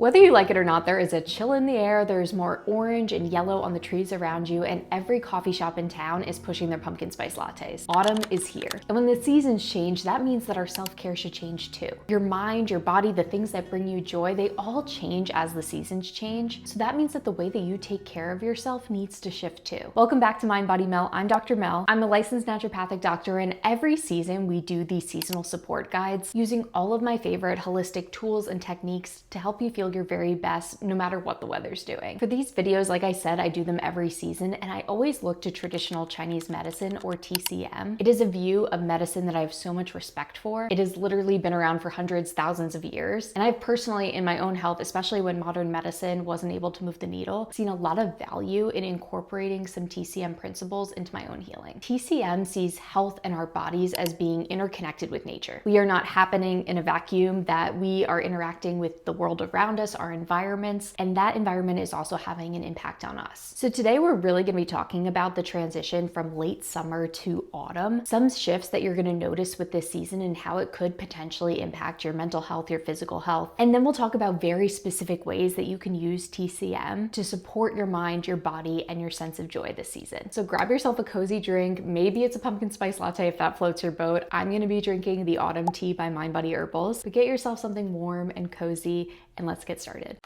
Whether you like it or not, there is a chill in the air, there's more orange and yellow on the trees around you, and every coffee shop in town is pushing their pumpkin spice lattes. Autumn is here. And when the seasons change, that means that our self-care should change too. Your mind, your body, the things that bring you joy, they all change as the seasons change. So that means that the way that you take care of yourself needs to shift too. Welcome back to Mind Body Mel. I'm Dr. Mel. I'm a licensed naturopathic doctor, and every season we do these seasonal support guides using all of my favorite holistic tools and techniques to help you feel your very best no matter what the weather's doing. For these videos, like I said, I do them every season, and I always look to traditional Chinese medicine, or TCM. It is a view of medicine that I have so much respect for. It has literally been around for hundreds, thousands of years, and I've personally, in my own health, especially when modern medicine wasn't able to move the needle, seen a lot of value in incorporating some TCM principles into my own healing. TCM sees health and our bodies as being interconnected with nature. We are not happening in a vacuum, that we are interacting with the world around us, our environments, and that environment is also having an impact on us. So today we're really going to be talking about the transition from late summer to autumn, some shifts that you're going to notice with this season and how it could potentially impact your mental health, your physical health. And then we'll talk about very specific ways that you can use TCM to support your mind, your body, and your sense of joy this season. So grab yourself a cozy drink. Maybe it's a pumpkin spice latte if that floats your boat. I'm going to be drinking the Autumn Tea by Mind Body HERBALS. But get yourself something warm and cozy, and let's get started.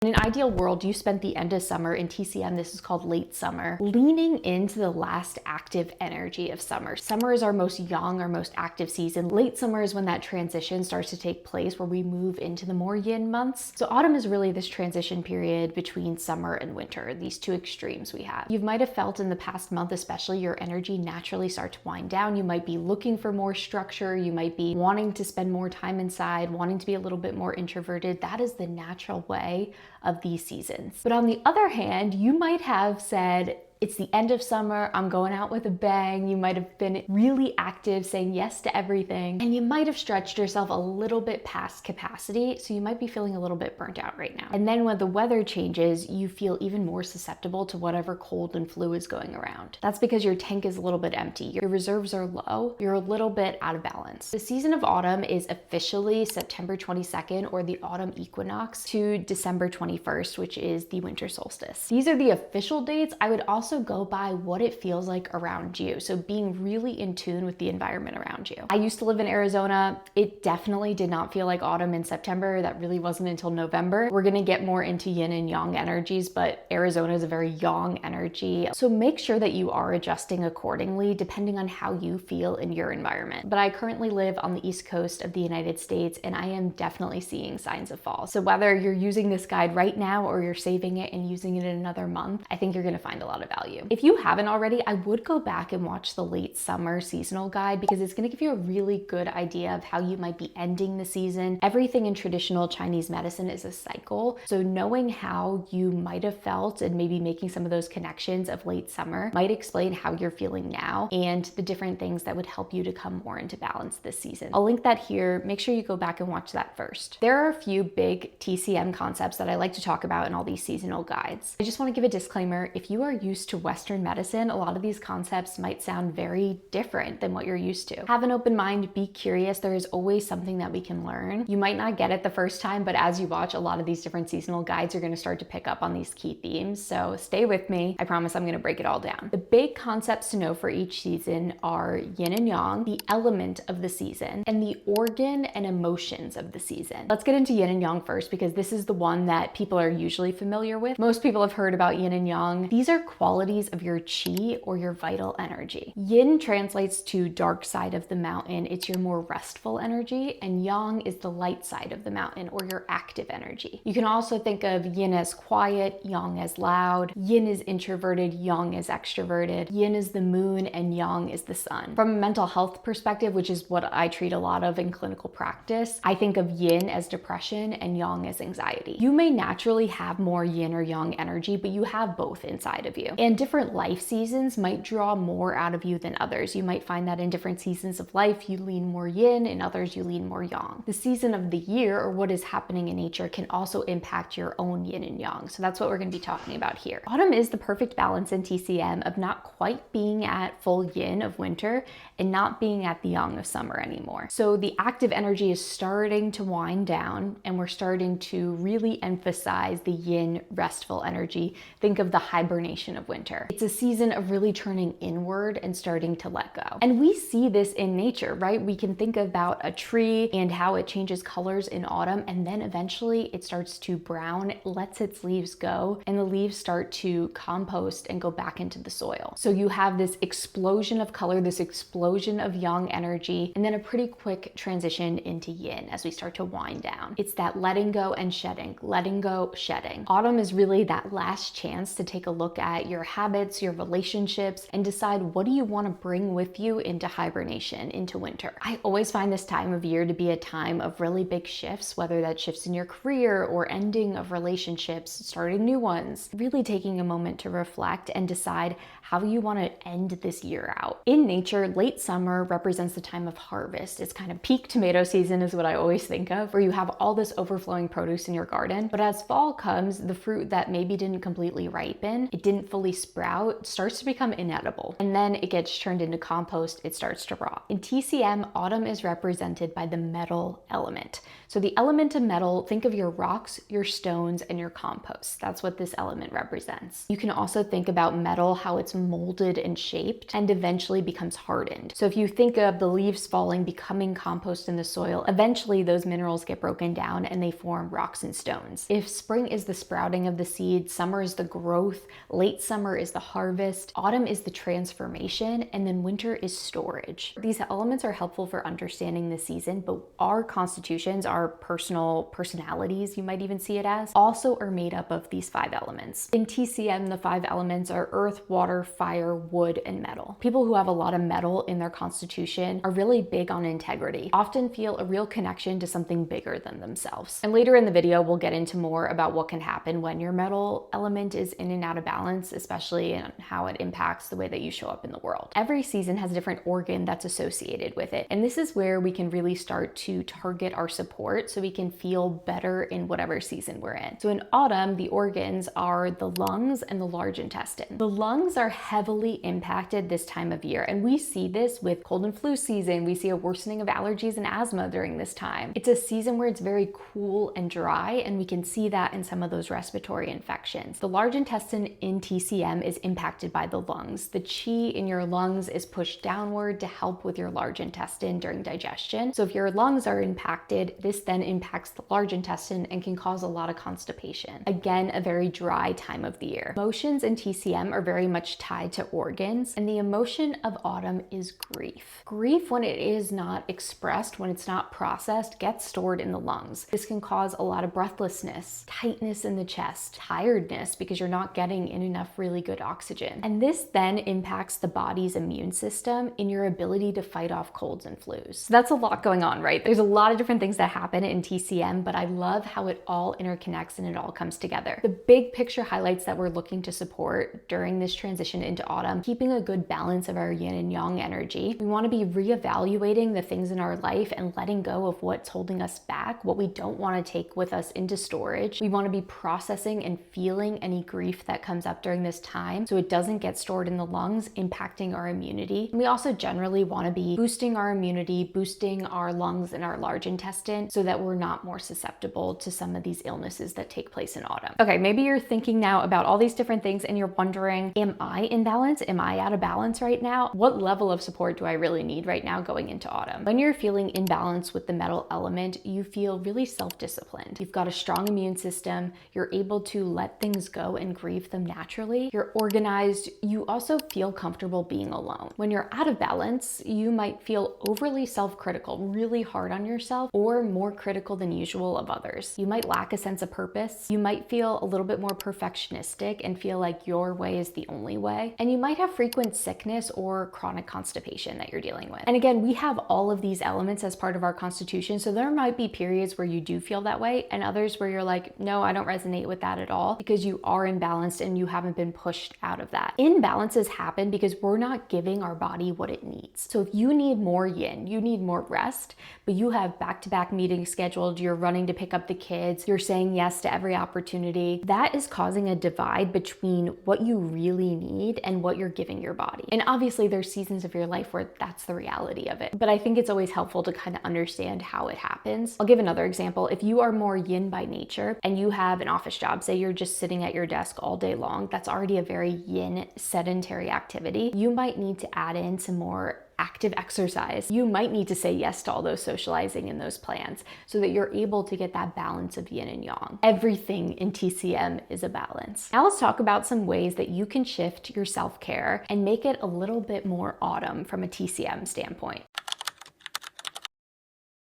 In an ideal world, you spent the end of summer in TCM, this is called late summer, leaning into the last active energy of summer. Summer is our most young, our most active season. Late summer is when that transition starts to take place, where we move into the more yin months. So autumn is really this transition period between summer and winter, these two extremes we have. You might have felt in the past month especially, your energy naturally start to wind down. You might be looking for more structure. You might be wanting to spend more time inside, wanting to be a little bit more introverted. That is the natural way of these seasons. But on the other hand, you might have said, it's the end of summer, I'm going out with a bang. You might have been really active, saying yes to everything, and you might have stretched yourself a little bit past capacity, so you might be feeling a little bit burnt out right now. And then when the weather changes, you feel even more susceptible to whatever cold and flu is going around. That's because your tank is a little bit empty, your reserves are low, you're a little bit out of balance. The season of autumn is officially September 22nd, or the autumn equinox, to December 21st, which is the winter solstice. These are the official dates. I would also go by what it feels like around you. So being really in tune with the environment around you. I used to live in Arizona. It definitely did not feel like autumn in September. That really wasn't until November. We're gonna get more into yin and yang energies, but Arizona is a very yang energy. So make sure that you are adjusting accordingly depending on how you feel in your environment. But I currently live on the East Coast of the United States, and I am definitely seeing signs of fall. So whether you're using this guide right now or you're saving it and using it in another month, I think you're gonna find a lot of value. If you haven't already, I would go back and watch the late summer seasonal guide, because it's going to give you a really good idea of how you might be ending the season. Everything in traditional Chinese medicine is a cycle. So knowing how you might have felt and maybe making some of those connections of late summer might explain how you're feeling now and the different things that would help you to come more into balance this season. I'll link that here. Make sure you go back and watch that first. There are a few big TCM concepts that I like to talk about in all these seasonal guides. I just want to give a disclaimer. If you are used to Western medicine, a lot of these concepts might sound very different than what you're used to. Have an open mind, be curious. There is always something that we can learn. You might not get it the first time, but as you watch a lot of these different seasonal guides, you're going to start to pick up on these key themes. So stay with me. I promise I'm going to break it all down. The big concepts to know for each season are yin and yang, the element of the season, and the organ and emotions of the season. Let's get into yin and yang first, because this is the one that people are usually familiar with. Most people have heard about yin and yang. These are qualities of your chi, or your vital energy. Yin translates to dark side of the mountain. It's your more restful energy, and yang is the light side of the mountain, or your active energy. You can also think of yin as quiet, yang as loud. Yin is introverted, yang is extroverted. Yin is the moon, and yang is the sun. From a mental health perspective, which is what I treat a lot of in clinical practice, I think of yin as depression and yang as anxiety. You may naturally have more yin or yang energy, but you have both inside of you. And different life seasons might draw more out of you than others. You might find that in different seasons of life, you lean more yin, in others you lean more yang. The season of the year, or what is happening in nature, can also impact your own yin and yang. So that's what we're going to be talking about here. Autumn is the perfect balance in TCM of not quite being at full yin of winter and not being at the yang of summer anymore. So the active energy is starting to wind down, and we're starting to really emphasize the yin restful energy. Think of the hibernation of winter. It's a season of really turning inward and starting to let go. And we see this in nature, right? We can think about a tree and how it changes colors in autumn, and then eventually it starts to brown, lets its leaves go, and the leaves start to compost and go back into the soil. So you have this explosion of color, this explosion of yang energy, and then a pretty quick transition into yin as we start to wind down. It's that letting go and shedding, letting go, shedding. Autumn is really that last chance to take a look at your habits, your relationships, and decide what do you want to bring with you into hibernation, into winter. I always find this time of year to be a time of really big shifts, whether that shifts in your career or ending of relationships, starting new ones, really taking a moment to reflect and decide how you want to end this year out. In nature, late summer represents the time of harvest. It's kind of peak tomato season is what I always think of, where you have all this overflowing produce in your garden. But as fall comes, the fruit that maybe didn't completely ripen, it didn't fully sprout, starts to become inedible. And then it gets turned into compost, it starts to rot. In TCM, autumn is represented by the metal element. So the element of metal, think of your rocks, your stones, and your compost. That's what this element represents. You can also think about metal, how it's molded and shaped and eventually becomes hardened. So if you think of the leaves falling, becoming compost in the soil, eventually those minerals get broken down and they form rocks and stones. If spring is the sprouting of the seed, summer is the growth, late summer is the harvest, autumn is the transformation, and then winter is storage. These elements are helpful for understanding the season, but our constitutions, our personalities, you might even see it as, also are made up of these 5 elements. In TCM, the 5 elements are earth, water, fire, wood, and metal. People who have a lot of metal in their constitution are really big on integrity, often feel a real connection to something bigger than themselves. And later in the video, we'll get into more about what can happen when your metal element is in and out of balance, especially in how it impacts the way that you show up in the world. Every season has a different organ that's associated with it. And this is where we can really start to target our support so we can feel better in whatever season we're in. So in autumn, the organs are the lungs and the large intestine. The lungs are heavily impacted this time of year, and we see this with cold and flu season. We see a worsening of allergies and asthma during this time. It's a season where it's very cool and dry, and we can see that in some of those respiratory infections. The large intestine in TCM is impacted by the lungs. The qi in your lungs is pushed downward to help with your large intestine during digestion. So if your lungs are impacted, this then impacts the large intestine and can cause a lot of constipation. Again, a very dry time of the year. Emotions in TCM are very much tied to organs, and the emotion of autumn is grief. Grief, when it is not expressed, when it's not processed, gets stored in the lungs. This can cause a lot of breathlessness, tightness in the chest, tiredness because you're not getting in enough really good oxygen. And this then impacts the body's immune system in your ability to fight off colds and flus. So that's a lot going on, right? There's a lot of different things that happen in TCM, but I love how it all interconnects and it all comes together. The big picture highlights that we're looking to support during this transition into autumn, keeping a good balance of our yin and yang energy. We want to be reevaluating the things in our life and letting go of what's holding us back, what we don't want to take with us into storage. We want to be processing and feeling any grief that comes up during this time so it doesn't get stored in the lungs, impacting our immunity. And we also generally want to be boosting our immunity, boosting our lungs and our large intestine so that we're not more susceptible to some of these illnesses that take place in autumn. Okay, maybe you're thinking now about all these different things and you're wondering, am I in balance? Am I out of balance right now? What level of support do I really need right now going into autumn? When you're feeling in balance with the metal element, you feel really self-disciplined. You've got a strong immune system. You're able to let things go and grieve them naturally. You're organized. You also feel comfortable being alone. When you're out of balance, you might feel overly self-critical, really hard on yourself, or more critical than usual of others. You might lack a sense of purpose. You might feel a little bit more perfectionistic and feel like your way is the only way. And you might have frequent sickness or chronic constipation that you're dealing with. And again, we have all of these elements as part of our constitution. So there might be periods where you do feel that way and others where you're like, no, I don't resonate with that at all, because you are imbalanced and you haven't been been pushed out of that. Imbalances happen because we're not giving our body what it needs. So if you need more yin, you need more rest, but you have back-to-back meetings scheduled, you're running to pick up the kids, you're saying yes to every opportunity, that is causing a divide between what you really need and what you're giving your body. And obviously there's seasons of your life where that's the reality of it. But I think it's always helpful to kind of understand how it happens. I'll give another example. If you are more yin by nature and you have an office job, say you're just sitting at your desk all day long, that's already a very yin sedentary activity. You might need to add in some more active exercise. You might need to say yes to all those socializing and those plans so that you're able to get that balance of yin and yang. Everything in TCM is a balance. Now let's talk about some ways that you can shift your self-care and make it a little bit more autumn from a TCM standpoint.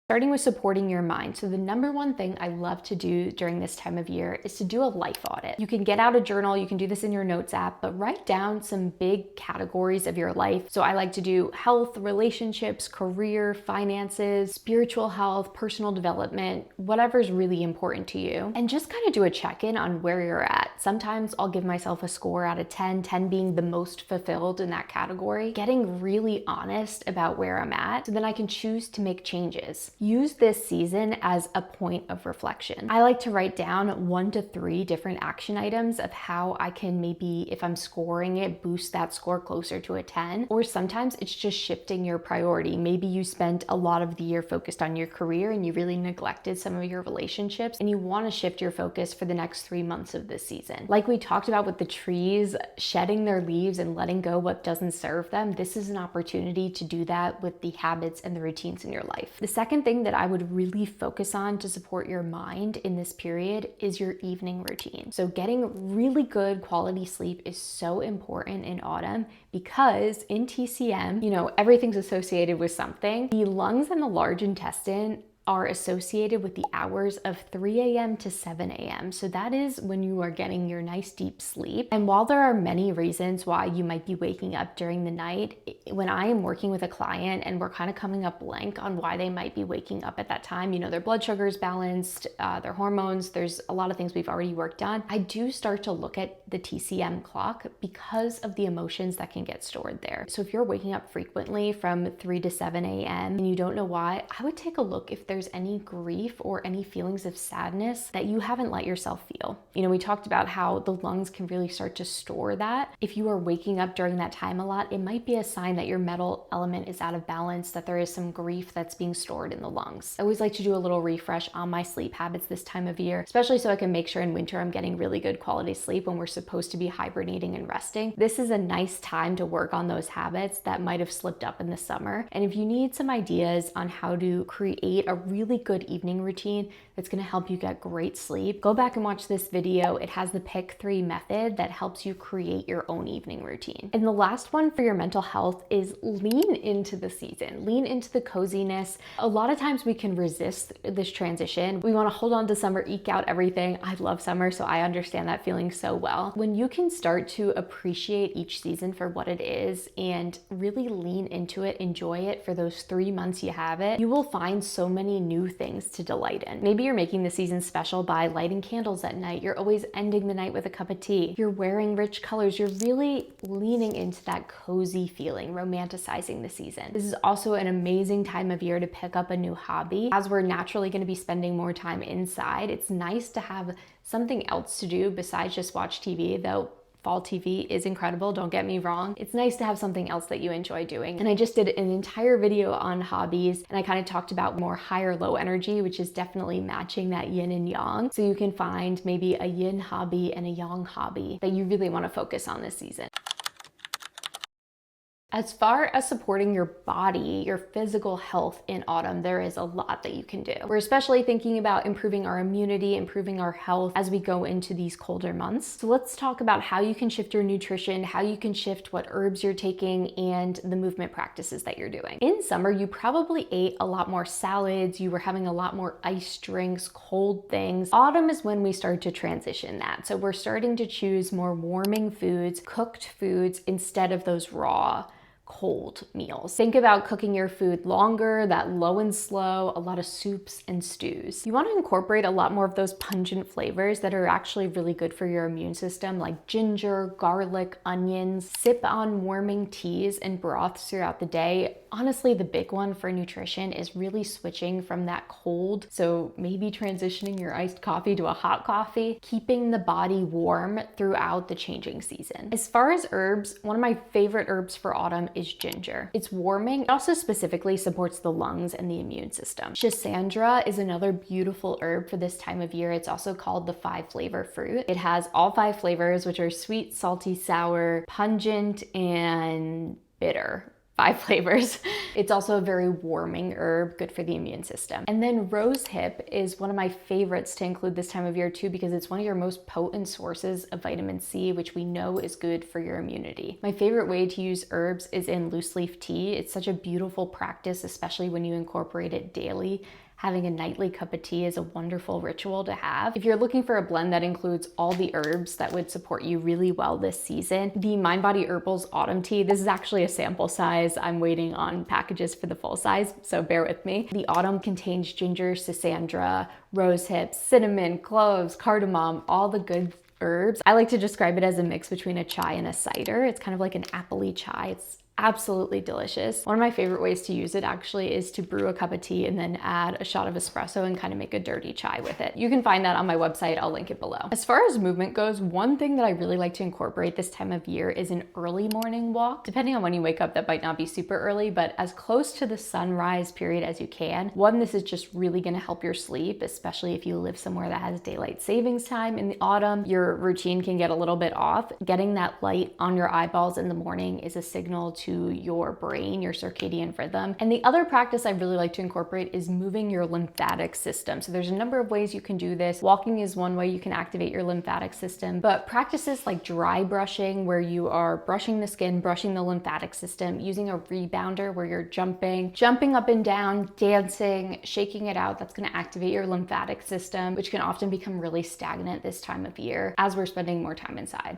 Starting with supporting your mind. So the number one thing I love to do during this time of year is to do a life audit. You can get out a journal, you can do this in your notes app, but write down some big categories of your life. So I like to do health, relationships, career, finances, spiritual health, personal development, whatever's really important to you. And just kind of do a check-in on where you're at. Sometimes I'll give myself a score out of 10, 10 being the most fulfilled in that category, getting really honest about where I'm at so then I can choose to make changes. Use this season as a point of reflection. I like to write down 1 to 3 different action items of how I can maybe, if I'm scoring it, boost that score closer to a 10. Or sometimes it's just shifting your priority. Maybe you spent a lot of the year focused on your career and you really neglected some of your relationships and you want to shift your focus for the next 3 months of this season. Like we talked about with the trees shedding their leaves and letting go what doesn't serve them, this is an opportunity to do that with the habits and the routines in your life. The second thing that I would really focus on to support your mind in this period is your evening routine. So getting really good quality sleep is so important in autumn because in TCM, you know, everything's associated with something. The lungs and the large intestine are associated with the hours of 3 a.m. to 7 a.m. So that is when you are getting your nice deep sleep. And while there are many reasons why you might be waking up during the night, when I am working with a client and we're kind of coming up blank on why they might be waking up at that time, you know, their blood sugar is balanced, their hormones, there's a lot of things we've already worked on. I do start to look at the TCM clock because of the emotions that can get stored there. So if you're waking up frequently from 3 to 7 a.m. and you don't know why, I would take a look if there's any grief or any feelings of sadness that you haven't let yourself feel. You know, we talked about how the lungs can really start to store that. If you are waking up during that time a lot, it might be a sign that your metal element is out of balance, that there is some grief that's being stored in the lungs. I always like to do a little refresh on my sleep habits this time of year, especially so I can make sure in winter I'm getting really good quality sleep when we're supposed to be hibernating and resting. This is a nice time to work on those habits that might have slipped up in the summer. And if you need some ideas on how to create a really good evening routine that's going to help you get great sleep, go back and watch this video. It has the pick 3 method that helps you create your own evening routine. And the last one for your mental health is lean into the season, lean into the coziness. A lot of times we can resist this transition. We want to hold on to summer, eke out everything. I love summer, so I understand that feeling so well. When you can start to appreciate each season for what it is and really lean into it, enjoy it for those 3 months you have it, you will find so many new things to delight in. Maybe you're making the season special by lighting candles at night. You're always ending the night with a cup of tea. You're wearing rich colors. You're really leaning into that cozy feeling, romanticizing the season. This is also an amazing time of year to pick up a new hobby. As we're naturally going to be spending more time inside, it's nice to have something else to do besides just watch TV, though fall TV is incredible, don't get me wrong. It's nice to have something else that you enjoy doing. And I just did an entire video on hobbies and I kind of talked about more high or low energy, which is definitely matching that yin and yang. So you can find maybe a yin hobby and a yang hobby that you really want to focus on this season. As far as supporting your body, your physical health in autumn, there is a lot that you can do. We're especially thinking about improving our immunity, improving our health as we go into these colder months. So let's talk about how you can shift your nutrition, how you can shift what herbs you're taking, and the movement practices that you're doing. In summer, you probably ate a lot more salads, you were having a lot more iced drinks, cold things. Autumn is when we start to transition that. So we're starting to choose more warming foods, cooked foods, instead of those raw, cold meals. Think about cooking your food longer, that low and slow, a lot of soups and stews. You want to incorporate a lot more of those pungent flavors that are actually really good for your immune system, like ginger, garlic, onions. Sip on warming teas and broths throughout the day. Honestly, the big one for nutrition is really switching from that cold, so maybe transitioning your iced coffee to a hot coffee, keeping the body warm throughout the changing season. As far as herbs, one of my favorite herbs for autumn is ginger. It's warming. It also specifically supports the lungs and the immune system. Schisandra is another beautiful herb for this time of year. It's also called the 5-flavor fruit. It has all 5 flavors, which are sweet, salty, sour, pungent, and bitter. 5 flavors. It's also a very warming herb, good for the immune system. And then rose hip is one of my favorites to include this time of year too, because it's one of your most potent sources of vitamin C, which we know is good for your immunity. My favorite way to use herbs is in loose leaf tea. It's such a beautiful practice, especially when you incorporate it daily. Having a nightly cup of tea is a wonderful ritual to have. If you're looking for a blend that includes all the herbs that would support you really well this season, the Mind Body Herbals Autumn Tea, this is actually a sample size. I'm waiting on packages for the full size, so bear with me. The autumn contains ginger, schisandra, rose hips, cinnamon, cloves, cardamom, all the good herbs. I like to describe it as a mix between a chai and a cider. It's kind of like an appley chai. It's absolutely delicious. One of my favorite ways to use it actually is to brew a cup of tea and then add a shot of espresso and kind of make a dirty chai with it. You can find that on my website. I'll link it below. As far as movement goes, one thing that I really like to incorporate this time of year is an early morning walk. Depending on when you wake up, that might not be super early, but as close to the sunrise period as you can. One, this is just really going to help your sleep, especially if you live somewhere that has daylight savings time in the autumn. Your routine can get a little bit off. Getting that light on your eyeballs in the morning is a signal to your brain, your circadian rhythm. And the other practice I really like to incorporate is moving your lymphatic system. So there's a number of ways you can do this. Walking is one way you can activate your lymphatic system, but practices like dry brushing, where you are brushing the skin, brushing the lymphatic system, using a rebounder where you're jumping up and down, dancing, shaking it out, that's going to activate your lymphatic system, which can often become really stagnant this time of year as we're spending more time inside.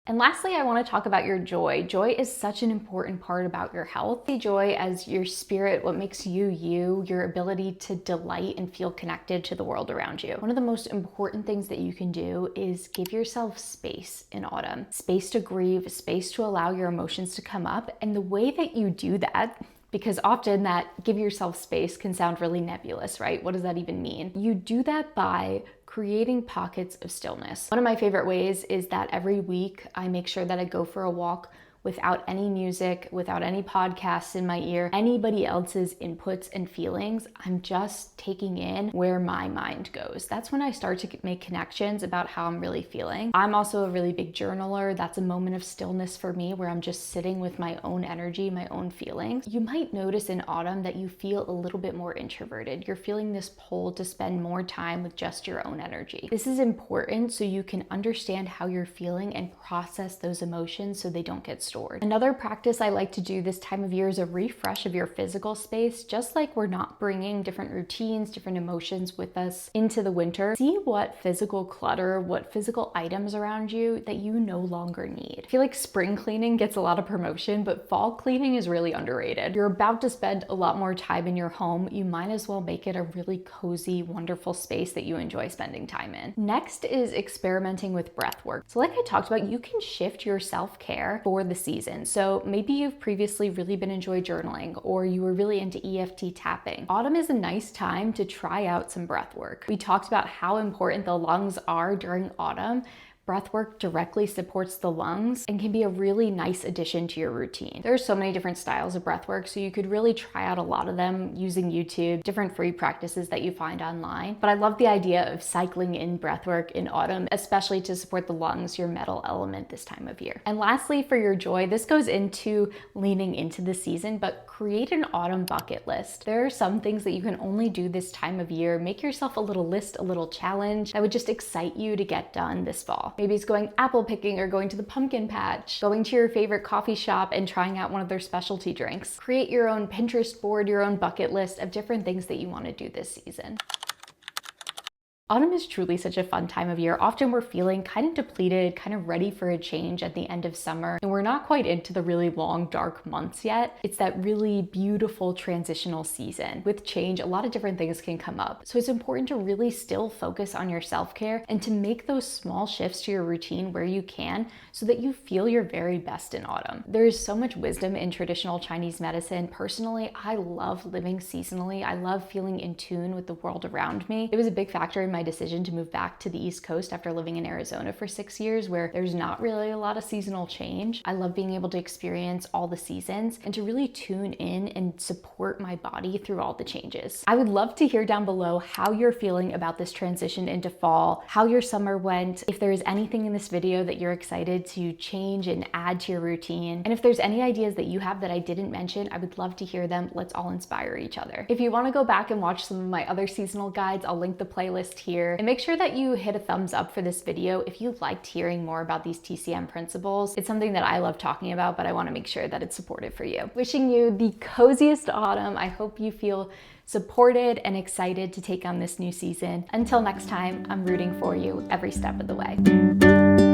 And lastly, I want to talk about your joy. Joy is such an important part about your health. See joy as your spirit, what makes you you, your ability to delight and feel connected to the world around you. One of the most important things that you can do is give yourself space in autumn. Space to grieve, space to allow your emotions to come up. And the way that you do that, because often that give yourself space can sound really nebulous, right? What does that even mean? You do that by creating pockets of stillness. One of my favorite ways is that every week I make sure that I go for a walk without any music, without any podcasts in my ear, anybody else's inputs and feelings. I'm just taking in where my mind goes. That's when I start to make connections about how I'm really feeling. I'm also a really big journaler. That's a moment of stillness for me where I'm just sitting with my own energy, my own feelings. You might notice in autumn that you feel a little bit more introverted. You're feeling this pull to spend more time with just your own energy. This is important so you can understand how you're feeling and process those emotions so they don't get stored. Another practice I like to do this time of year is a refresh of your physical space. Just like we're not bringing different routines, different emotions with us into the winter, see what physical clutter, what physical items around you that you no longer need. I feel like spring cleaning gets a lot of promotion, but fall cleaning is really underrated. You're about to spend a lot more time in your home. You might as well make it a really cozy, wonderful space that you enjoy spending time in. Next is experimenting with breath work. So like I talked about, you can shift your self-care for the season. So maybe you've previously really been enjoying journaling, or you were really into EFT tapping. Autumn is a nice time to try out some breath work. We talked about how important the lungs are during autumn. Breathwork directly supports the lungs and can be a really nice addition to your routine. There are so many different styles of breathwork, so you could really try out a lot of them using YouTube, different free practices that you find online. But I love the idea of cycling in breathwork in autumn, especially to support the lungs, your metal element this time of year. And lastly, for your joy, this goes into leaning into the season, but create an autumn bucket list. There are some things that you can only do this time of year. Make yourself a little list, a little challenge that would just excite you to get done this fall. Maybe it's going apple picking or going to the pumpkin patch, going to your favorite coffee shop and trying out one of their specialty drinks. Create your own Pinterest board, your own bucket list of different things that you want to do this season. Autumn is truly such a fun time of year. Often we're feeling kind of depleted, kind of ready for a change at the end of summer, and we're not quite into the really long, dark months yet. It's that really beautiful transitional season. With change, a lot of different things can come up. So it's important to really still focus on your self-care and to make those small shifts to your routine where you can so that you feel your very best in autumn. There is so much wisdom in traditional Chinese medicine. Personally, I love living seasonally. I love feeling in tune with the world around me. It was a big factor in my decision to move back to the East Coast after living in Arizona for 6 years, where there's not really a lot of seasonal change. I love being able to experience all the seasons and to really tune in and support my body through all the changes. I would love to hear down below how you're feeling about this transition into fall, how your summer went, if there is anything in this video that you're excited to change and add to your routine, and if there's any ideas that you have that I didn't mention, I would love to hear them. Let's all inspire each other. If you want to go back and watch some of my other seasonal guides, I'll link the playlist here. And make sure that you hit a thumbs up for this video if you liked hearing more about these TCM principles. It's something that I love talking about, but I want to make sure that it's supportive for you. Wishing you the coziest autumn. I hope you feel supported and excited to take on this new season. Until next time, I'm rooting for you every step of the way.